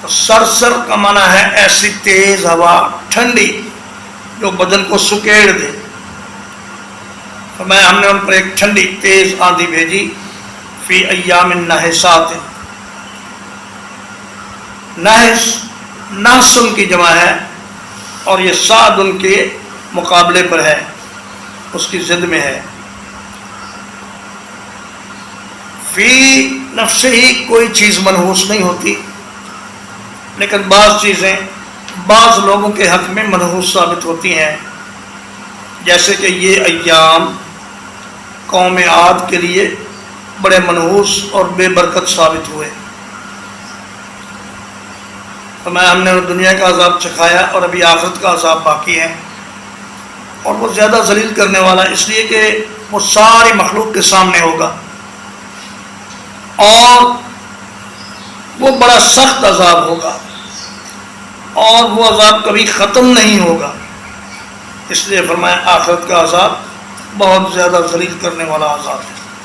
تو سرسر کا معنی ہے ایسی تیز ہوا، ٹھنڈی، جو بدن کو سکیڑ دے۔ فرمایا ہم نے ان پر ایک ٹھنڈی تیز آندھی بھیجی، فی ایام نحسات، نحس نحسن کی جمع ہے، اور یہ سعد ان کے مقابلے پر ہے، اس کی ضد میں ہے۔ فی نفس ہی کوئی چیز منحوس نہیں ہوتی، لیکن بعض چیزیں بعض لوگوں کے حق میں منحوس ثابت ہوتی ہیں، جیسے کہ یہ ایام قوم عاد کے لیے بڑے منحوس اور بے برکت ثابت ہوئے۔ فرمایا ہم نے دنیا کا عذاب چکھایا اور ابھی آخرت کا عذاب باقی ہے، اور وہ زیادہ ذلیل کرنے والا، اس لیے کہ وہ ساری مخلوق کے سامنے ہوگا، اور وہ بڑا سخت عذاب ہوگا، اور وہ عذاب کبھی ختم نہیں ہوگا۔ اس لیے فرمایا آخرت کا عذاب بہت زیادہ ذلیل کرنے والا عذاب ہے۔